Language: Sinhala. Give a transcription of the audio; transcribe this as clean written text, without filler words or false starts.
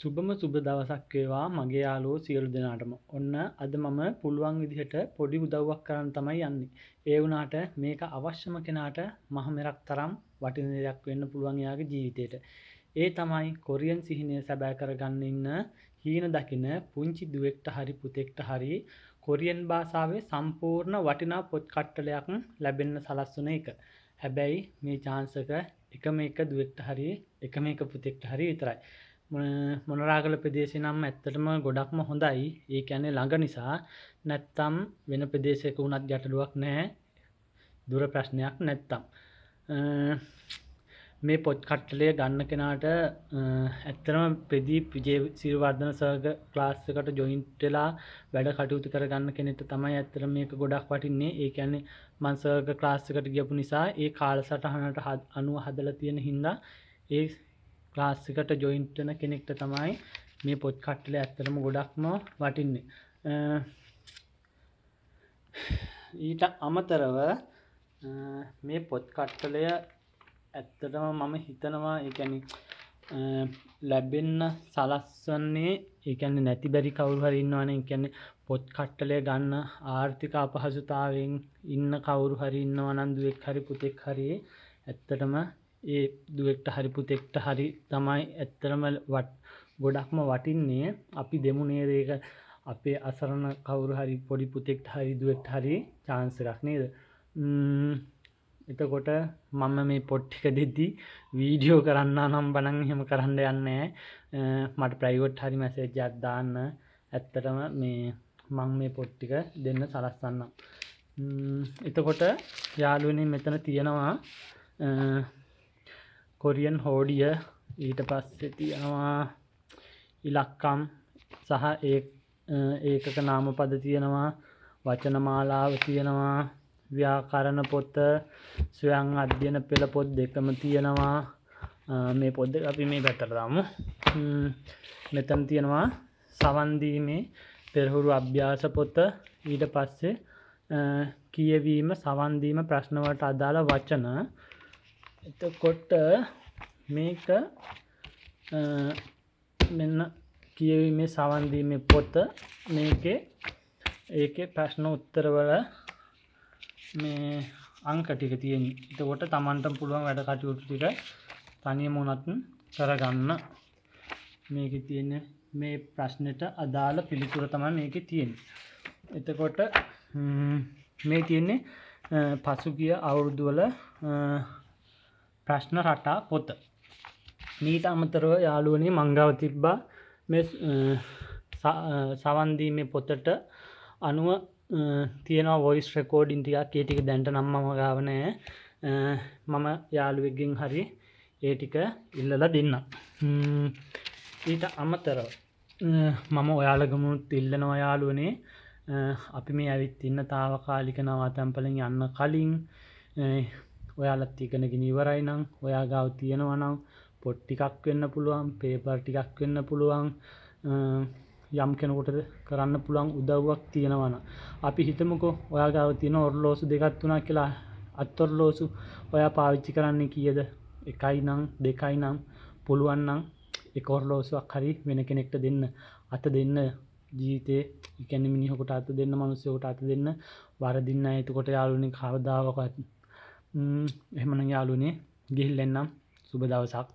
සුබම සුබ දවසක් වේවා මගේ යාළුවෝ සියලු දෙනාටම. ඔන්න අද මම පුළුවන් විදිහට පොඩි උදව්වක් කරන්න තමයි යන්නේ. ඒ වුණාට මේක අවශ්‍යම කෙනාට මහ මෙරක් තරම් වටින දෙයක් වෙන්න පුළුවන් එයාගේ ජීවිතේට. ඒ තමයි කොරියන් සිහිනය සැබෑ කරගන්න ඉන්න හීන දකින පුංචි දුවෙක්ට හරි පුතෙක්ට හරි කොරියන් භාෂාවේ සම්පූර්ණ වටිනා පොත් කට්ටලයක් ලැබෙන්න සලස්වන එක. හැබැයි මේ chance එක එකම එක දුවෙක්ට හරි එකම එක පුතෙක්ට හරි විතරයි. මොනරාගල ප්‍රදේශේ නම් ඇත්තටම ගොඩක්ම හොඳයි. ඒ කියන්නේ ළඟ නිසා. නැත්තම් වෙන ප්‍රදේශයක වුණත් ගැටලුවක් නැහැ. දුර ප්‍රශ්නයක් නැත්තම්. මේ පොත් කට්ටලය ගන්න කෙනාට ඇත්තටම ප්‍රදීප් විජේසිරිවර්ධන සර්ගේ ක්ලාස් එකට ජොයින්ට් වෙලා වැඩ කටයුතු කරගන්න කෙනෙක්ට තමයි ඇත්තටම මේක ගොඩක් වටින්නේ. ඒ කියන්නේ මම සර්ගේ ක්ලාස් එකට ගියපු නිසා ඒ කාලසටහනට අනුව හදලා තියෙන හින්දා ඒ ක්ලාස් එකට ජොයින්ට් වෙන කෙනෙක්ට තමයි මේ පොත් කට්ටලය ඇත්තටම ගොඩක්ම වටින්නේ. ඊට අමතරව මේ පොත් කට්ටලය ඇත්තටම මම හිතනවා ඒ කියන්නේ ලැබෙන්න සලස්වන්නේ ඒ කියන්නේ නැති බැරි කවුරු හරි ඉන්නවනේ. ඒ කියන්නේ පොත් කට්ටලය ගන්න ආර්ථික අපහසුතාවයෙන් ඉන්න කවුරු හරි ඉන්නවා නම් දුවෙක් හරි පුතෙක් හරි ඇත්තටම ඒ දුවෙක්ට හරි පුතෙක්ට හරි තමයි ඇත්තටම ගොඩක්ම වටින්නේ. අපි දෙමු නේද ඒක අපේ අසරණ කවුරු හරි පොඩි පුතෙක්ට හරි දුවෙක්ට හරි chance එකක් නේද? එතකොට මම මේ පොත් ටික දෙද්දි වීඩියෝ කරන්න නම් බණන් එහෙම කරන්න යන්නේ මට ප්‍රයිවට් හරි මැසේජ් එකක් දාන්න. ඇත්තටම මේ මම මේ පොත් ටික දෙන්න සලස්වන්නම්. එතකොට යාළුවනේ මෙතන තියෙනවා කොරියන් හෝඩිය, ඊට පස්සේ තියෙනවා ඉලක්කම් සහ ඒකක නාමපද තියෙනවා, වචන මාලාව තියෙනවා, ව්‍යාකරණ පොත, ස්වයං අධ්‍යයන පෙළ පොත් දෙකම තියෙනවා. මේ පොත් දෙක අපි මේ පැත්තට දාමු. මෙතන තියෙනවා සවන් දීමේ පෙරහුරු අභ්‍යාස පොත, ඊට පස්සේ කියවීම සවන් දීම ප්‍රශ්න වලට අදාළ වචන. එතකොට මේක මෙන්න කියවීමේ සවන් දීමේ පොත. ඒකේ ප්‍රශ්න උත්තර වල මේ අංක ටික තියෙන්නේ. එතකොට Tamanට පුළුවන් වැඩ කටයුතු ටික තනියම උනත් කරගන්න. මේකේ තියෙන මේ ප්‍රශ්නෙට අදාළ පිළිතුර තමයි මේකේ තියෙන්නේ. එතකොට මේ තියෙන්නේ පසුගිය අවුරුදු වල ප්‍රශ්න රටා පොත. මීට අමතරව යාළුවනේ මංගව තිබ්බා මේ සවන් දීමේ පොතට අනුව තියෙනවා වොයිස් රෙකෝඩින් ටිකක්. ඒ ටික දැනට නම් මම ගාව නැහැ. මම යාළුවෙක්ගෙන් හරි ඒ ටික ඉල්ලලා දෙන්නම්. ඊට අමතරව මම ඔයාලගමුත් ඉල්ලනවා යාළුවනේ අපි මේ ඇවිත් ඉන්න తాවකාලික නවාතැන්පලෙන් යන්න කලින් ඔයාලත් ඉගෙනගෙන ඉවරයි නම් ඔයා ගාව තියෙනවා නම් පොත් ටිකක් වෙන්න පුළුවන්, පේපර් ටිකක් වෙන්න පුළුවන්, යම් කෙනෙකුට කරන්න පුළුවන් උදව්වක් තියෙනවා නම් අපි හිතමුකෝ ඔයා ගාව තියෙන ඔරලෝසු දෙකක් තුනක් කියලා. අත් ඔරලෝසු ඔයා පාවිච්චි කරන්නේ කීයද? 1යි නම් 2යි නම් පුළුවන් නම් එක ඔරලෝසුවක් හරි වෙන කෙනෙක්ට දෙන්න. අත දෙන්න ජීවිතේ ඒ කියන්නේ මිනිහෙකුට අත දෙන්න, මිනිස්සුෙකුට අත දෙන්න වරදින්න නැහැ. එතකොට යාළුවනේ කවදාවත් එහෙමනම් යාළුවනේ ගිහිල්ලා එන්නම්. සුබ දවසක්.